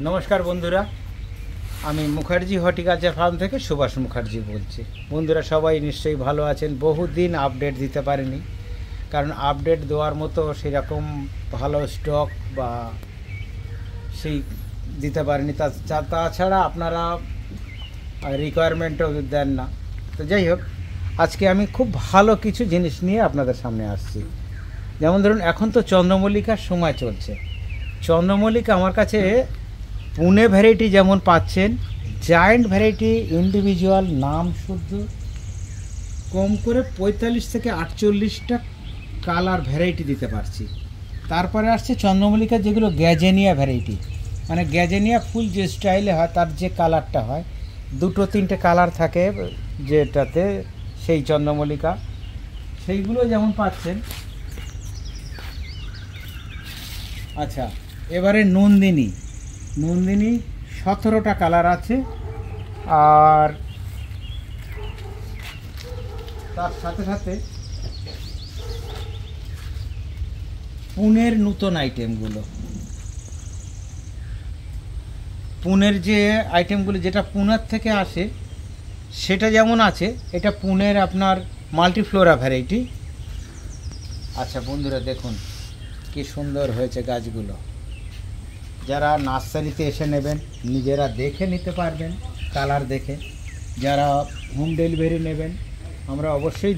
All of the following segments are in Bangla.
নমস্কার বন্ধুরা, আমি মুখার্জি হর্টিকালচার ফার্ম থেকে সুভাষ মুখার্জি বলছি। বন্ধুরা সবাই নিশ্চয়ই ভালো আছেন। বহুদিন আপডেট দিতে পারিনি, কারণ আপডেট দেওয়ার মতো সেরকম ভালো স্টক বা সেই দিতে পারিনি। তাছাড়া আপনারা রিকোয়ারমেন্টও দেন না। তো যাই হোক, আজকে আমি খুব ভালো কিছু জিনিস নিয়ে আপনাদের সামনে আসছি। যেমন ধরুন, এখন তো চন্দ্রমল্লিকার সময় চলছে। চন্দ্রমল্লিকা আমার কাছে পুনে ভ্যারাইটি যেমন পাচ্ছেন, জায়েন্ট ভ্যারাইটি ইন্ডিভিজুয়াল নাম শুদ্ধ কম করে 45 থেকে 48টা কালার ভ্যারাইটি দিতে পারছি। তারপরে আসছে চন্দ্রমল্লিকা যেগুলো গ্যাজেনিয়া ভ্যারাইটি, মানে গ্যাজেনিয়া ফুল যে স্টাইলে হয় তার যে কালারটা হয়, 2-3টে কালার থাকে যেটাতে, সেই চন্দ্রমল্লিকা সেইগুলো যেমন পাচ্ছেন। আচ্ছা, এবারে নন্দিনী 17টা কালার আছে। আর তার সাথে সাথে পুনের নতুন আইটেমগুলো, পুনের যে আইটেমগুলো যেটা পুনের থেকে আসে সেটা যেমন আছে। এটা পুনের আপনার মাল্টিফ্লোরা ভ্যারাইটি। আচ্ছা বন্ধুরা, দেখুন কি সুন্দর হয়েছে গাছগুলো। যারা নার্সারিতে এসে নেবেন নিজেরা দেখে নিতে পারবেন, কালার দেখে। যারা হোম ডেলিভারি নেবেন, আমরা অবশ্যই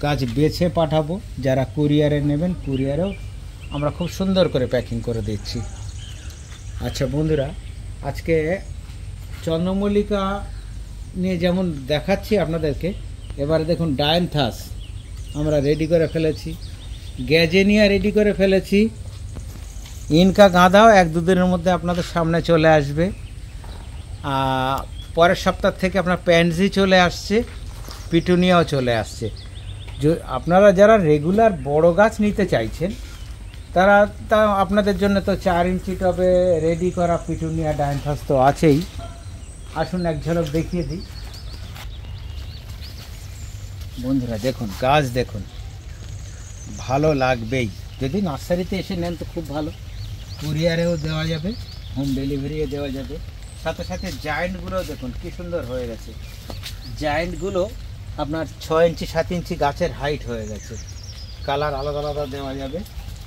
গাছ বেছে পাঠাবো। যারা কুরিয়ারে নেবেন, কুরিয়ারেও আমরা খুব সুন্দর করে প্যাকিং করে দিচ্ছি। আচ্ছা বন্ধুরা, আজকে চন্দ্রমল্লিকা নিয়ে যেমন দেখাচ্ছি আপনাদেরকে, এবারে দেখুন ডায়ান্থাস আমরা রেডি করে ফেলেছি, গ্যাজেনিয়া রেডি করে ফেলেছি, ইনকা গাঁদাও 1-2 দিনের মধ্যে আপনাদের সামনে চলে আসবে। পরের সপ্তাহ থেকে আপনার প্যানজি চলে আসছে, পিটুনিয়াও চলে আসছে। আপনারা যারা রেগুলার বড় গাছ নিতে চাইছেন তারা আপনাদের জন্য তো 4 ইঞ্চি টবে রেডি করা পিটুনিয়া ডায়ান্থাস তো আছেই। আসুন এক ঝলক দেখিয়ে দিই। বন্ধুরা দেখুন, গাছ দেখুন, ভালো লাগবেই। যদি নার্সারিতে এসে নেন তো খুব ভালো, কুরিয়ারেও দেওয়া যাবে, হোম ডেলিভারিও দেওয়া যাবে। সাথে সাথে জায়েন্টগুলো দেখুন কি সুন্দর হয়ে গেছে। জায়েন্টগুলো আপনার 6 ইঞ্চি 7 ইঞ্চি গাছের হাইট হয়ে গেছে। কালার আলাদা আলাদা দেওয়া যাবে।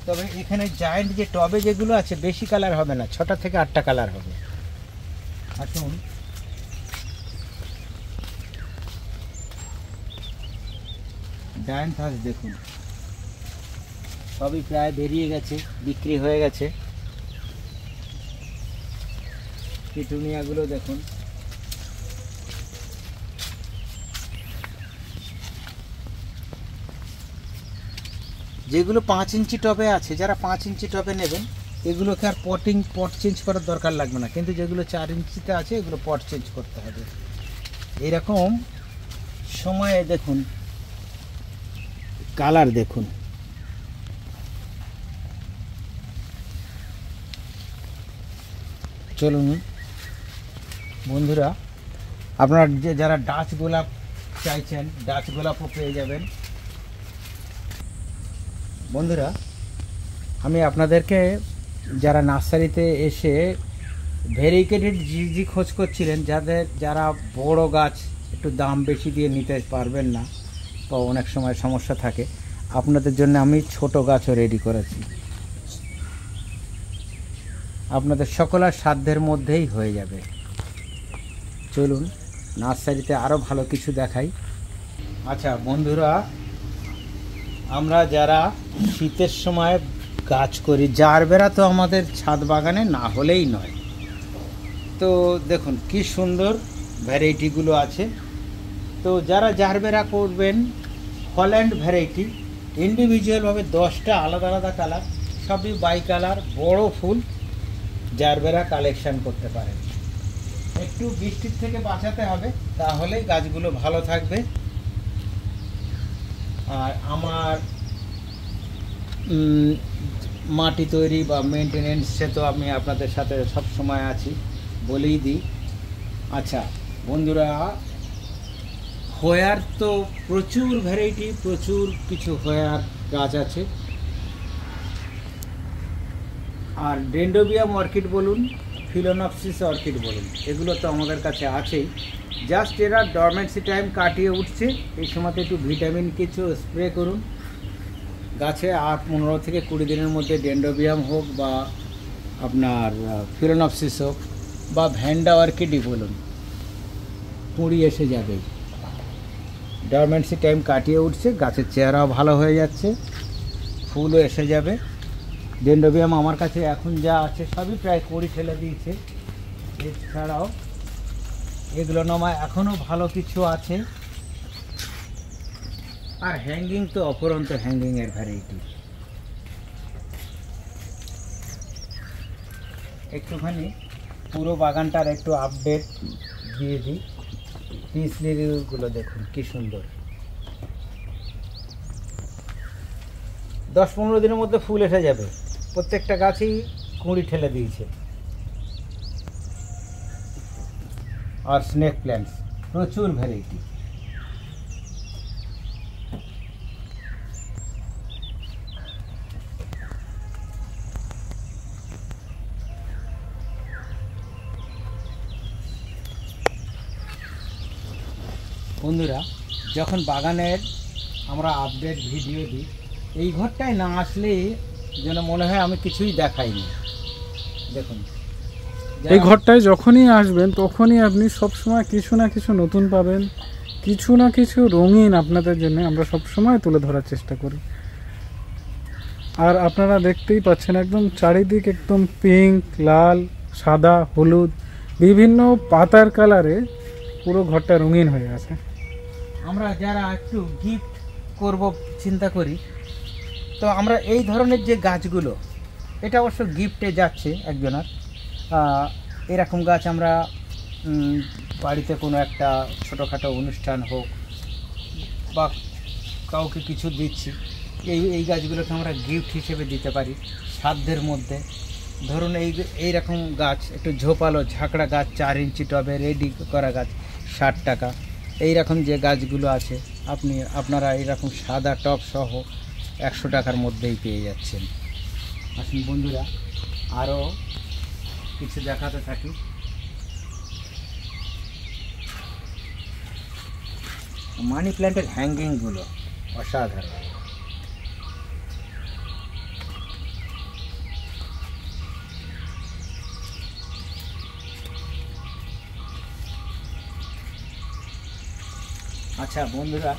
তবে এখানে জায়েন্ট যে টবে যেগুলো আছে বেশি কালার হবে না, 6টা থেকে 8টা কালার হবে। আসুন ডায়ান্থাস দেখুন, সবই প্রায় বেরিয়ে গেছে, বিক্রি হয়ে গেছে। পিটুনিয়াগুলো দেখুন, যেগুলো 5 ইঞ্চি টবে আছে, যারা 5 ইঞ্চি টবে নেবেন এগুলোকে আর পট চেঞ্জ করার দরকার লাগবে না। কিন্তু যেগুলো 4 ইঞ্চিতে আছে এগুলো পট চেঞ্জ করতে হবে। এইরকম সময়ে দেখুন কালার দেখুন। চলুন বন্ধুরা, আপনারা যারা ডাচ গোলাপ চাইছেন, ডাচ গোলাপও পেয়ে যাবেন। বন্ধুরা, আমি আপনাদেরকে যারা নার্সারিতে এসে ভেরিকেটেড জিজি খোঁজ করছিলেন, যারা বড় গাছ একটু দাম বেশি দিয়ে নিতে পারবেন না বা অনেক সময় সমস্যা থাকে, আপনাদের জন্য আমি ছোট গাছও রেডি করেছি। আপনাদের সকলের সাধ্যের মধ্যেই হয়ে যাবে। চলুন নার্সারিতে আরও ভালো কিছু দেখাই। আচ্ছা বন্ধুরা, আমরা যারা শীতের সময় গাছ করি, জারবেরা তো আমাদের ছাদ বাগানে না হলেই নয়। তো দেখুন কি সুন্দর ভ্যারাইটিগুলো আছে। তো যারা জারবেরা করবেন, হল্যান্ড ভ্যারাইটি ইন্ডিভিজুয়ালভাবে 10টা আলাদা আলাদা কালার, সবই বাই কালার, বড় ফুল জারবেরা কালেকশন করতে পারেন। একটু বৃষ্টির থেকে বাঁচাতে হবে, তাহলেই গাছগুলো ভালো থাকবে। আর আমার মাটি তৈরি বা মেনটেনেন্সে তো আমি আপনাদের সাথে সব সময় আছি, বলেই দিই। আচ্ছা বন্ধুরা, হোয়ার তো প্রচুর ভ্যারাইটি, প্রচুর কিছু হোয়ার গাছ আছে। আর ডেন্ড্রোবিয়াম অর্কিড বলুন ফিলোনপসিস অর্কিড বলুন, এগুলো তো আমাদের কাছে আছেই। জাস্ট এরা ডরমেন্সি টাইম কাটিয়ে উঠছে, এই সময়তে একটু ভিটামিন কিছু স্প্রে করুন গাছে। আর 15 থেকে 20 দিনের মধ্যে ডেন্ড্রোবিয়াম হোক বা আপনার ফিলোনপসিস হোক বা ভ্যান্ডা অর্কিডই বলুন, কুঁড়ি এসে যাবে। ডরমেন্সি টাইম কাটিয়ে উঠছে, গাছের চেহারাও ভালো হয়ে যাচ্ছে, ফুলও এসে যাবে। ডেন্ড্রোবিয়াম আমার কাছে এখন যা আছে সবই প্রায় কুঁড়ি ফেলে দিয়েছে। এছাড়াও এগুলো নমা এখনও ভালো কিছু আছে। আর হ্যাঙ্গিং তো অপরন্ত হ্যাঙ্গিংয়ের ভ্যারাইটি। একটুখানি পুরো বাগানটার একটু আপডেট দিয়ে দিই। পিস লিলিগুলো দেখুন কি সুন্দর, 10-15 দিনের মধ্যে ফুল এসে যাবে। প্রত্যেকটা গাছেই কুঁড়ি ঠেলে দিয়েছে। আর স্নেক প্ল্যান্টস প্রচুর ভ্যারাইটি। বন্ধুরা, যখন বাগানের আমরা আপডেট ভিডিও দিই, এই ঘরটায় না আসলেই যেন মনে হয় আমি কিছুই দেখাইনি। দেখুন, এই ঘরটায় যখনই আসবেন তখনই আপনি সবসময় কিছু না কিছু নতুন পাবেন, কিছু না কিছু রঙিন আপনাদের জন্য আমরা সবসময় তুলে ধরার চেষ্টা করি। আর আপনারা দেখতেই পাচ্ছেন একদম চারিদিক একদম পিঙ্ক, লাল, সাদা, হলুদ, বিভিন্ন পাতার কালারে পুরো ঘরটা রঙিন হয়ে আছে। আমরা যারা একটু গিফট করব চিন্তা করি, তো আমরা এই ধরনের যে গাছগুলো, এটা অবশ্য গিফটে যাচ্ছে একজনের। এরকম গাছ আমরা বাড়িতে কোনো একটা ছোটোখাটো অনুষ্ঠান হোক বা কাউকে কিছু দিচ্ছি, এই গাছগুলোকে আমরা গিফট হিসেবে দিতে পারি সাধ্যের মধ্যে। ধরুন এইরকম গাছ একটু ঝোপালো ঝাঁকড়া গাছ, 4 ইঞ্চি টবে রেডি করা গাছ 60 টাকা। এইরকম যে গাছগুলো আছে আপনারা এইরকম সাদা টব সহ 100 টাকার মধ্যেই পেয়ে যাচ্ছেন। আসুন বন্ধুরা, আরও কিছু দেখাতে থাকি। মানি প্ল্যান্টের হ্যাঙ্গিংগুলো অসাধারণ। আচ্ছা বন্ধুরা,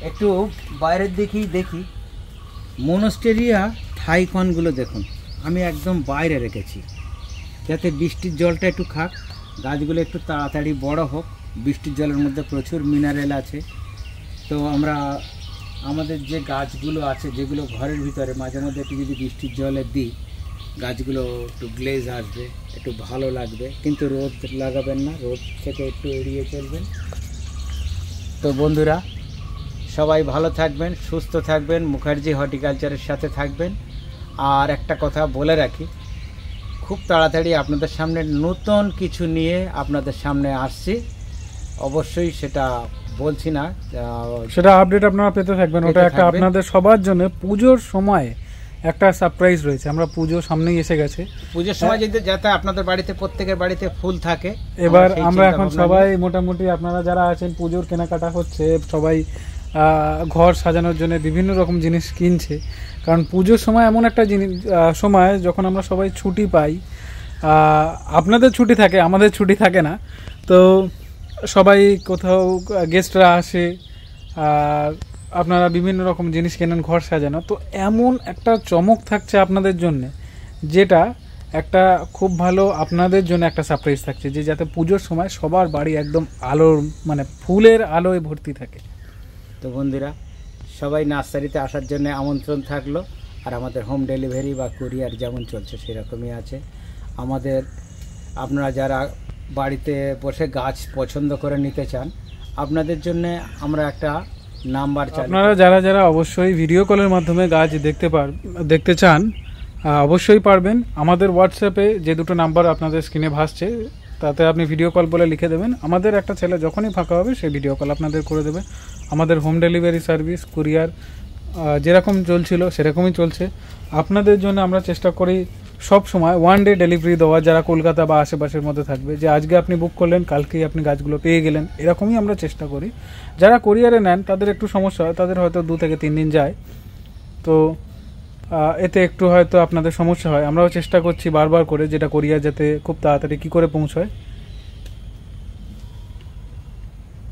একটু বাইরের দিকেই দেখি। মনস্টেরিয়া থাইকনগুলো দেখুন, আমি একদম বাইরে রেখেছি যাতে বৃষ্টির জলটা একটু খাক, গাছগুলো একটু তাড়াতাড়ি বড় হোক। বৃষ্টির জলের মধ্যে প্রচুর মিনারেল আছে। তো আমরা আমাদের যে গাছগুলো আছে, যেগুলো ঘরের ভিতরে, মাঝে মধ্যে একটু যদি বৃষ্টির জলে দিই, গাছগুলো একটু গ্লেজ আসবে, একটু ভালো লাগবে। কিন্তু রোদ লাগাবেন না, রোদ থেকে একটু এড়িয়ে চলবেন। তো বন্ধুরা, সবাই ভালো থাকবেন, সুস্থ থাকবেন, মুখার্জি হর্টিকালচারের সাথে থাকবেন। আর একটা কথা বলে রাখি, খুব তাড়াতাড়ি আপনাদের সামনে নতুন কিছু নিয়ে আপনাদের সামনে আসছি। অবশ্যই সেটা বলছি না, সেটা আপডেট আপনারা পেতে থাকবেন। ওটা একটা আপনাদের সবার জন্য পুজোর সময় একটা সারপ্রাইজ রয়েছে। আমরা পুজো সামনেই এসে গেছে, পুজোর সময় যাতে আপনাদের বাড়িতে প্রত্যেকের বাড়িতে ফুল থাকে। এবার আমরা এখন সবাই মোটামুটি আপনারা যারা আছেন পুজোর কেনাকাটা হচ্ছে, সবাই ঘর সাজানোর জন্য বিভিন্ন রকম জিনিস কিনছে। কারণ পুজোর সময় এমন একটা জিনিস সময় যখন আমরা সবাই ছুটি পাই। আপনাদের ছুটি থাকে, আমাদের ছুটি থাকে না। তো সবাই কোথাও গেস্টরা আসে, আর আপনারা বিভিন্ন রকম জিনিস কেনেন ঘর সাজানো। তো এমন একটা চমক থাকছে আপনাদের জন্য, যেটা একটা খুব ভালো আপনাদের জন্য একটা সারপ্রাইজ থাকছে, যে যাতে পুজোর সময় সবার বাড়ি একদম আলোর মানে ফুলের আলোয় ভর্তি থাকে। তো বন্ধুরা, সবাই নার্সারিতে আসার জন্য আমন্ত্রণ থাকলো। আর আমাদের হোম ডেলিভারি বা কুরিয়ার যেমন চলছে সেরকমই আছে আমাদের। আপনারা যারা বাড়িতে বসে গাছ পছন্দ করে নিতে চান, আপনাদের জন্য আমরা একটা নাম্বার চাই। আপনারা যারা যারা অবশ্যই ভিডিও কলের মাধ্যমে গাছ দেখতে চান, অবশ্যই পারবেন। আমাদের হোয়াটসঅ্যাপে যে দুটো নাম্বার আপনাদের স্ক্রিনে ভাসছে, তাতে আপনি ভিডিও কল বলে লিখে দেবেন। আমাদের একটা ছেলে যখনই ফাঁকা হবে সেই ভিডিও কল আপনাদের করে দেবে। আমাদের হোম ডেলিভারি সার্ভিস, কুরিয়ার যেরকম চলছিল সেরকমই চলছে। আপনাদের জন্য আমরা চেষ্টা করি সব সময় 1 ডে ডেলিভারি দেওয়া, যারা কলকাতা বা আশেপাশের মধ্যে থাকবে, যে আজকে আপনি বুক করলেন কালকেই আপনি গাছগুলো পেয়ে গেলেন, এরকমই আমরা চেষ্টা করি। যারা কোরিয়ারে নেন তাদের একটু সমস্যা হয়, তাদের হয়তো 2 থেকে 3 দিন যায়, তো এতে একটু হয়তো আপনাদের সমস্যা হয়। আমরাও চেষ্টা করছি বারবার করে যেটা কোরিয়ার যাতে খুব তাড়াতাড়ি কী করে পৌঁছয়।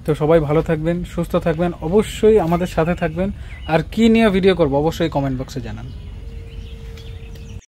তো সবাই ভালো থাকবেন, সুস্থ থাকবেন, অবশ্যই আমাদের সাথে থাকবেন। আর কী নিয়ে ভিডিও করব অবশ্যই কমেন্ট বক্সে জানান।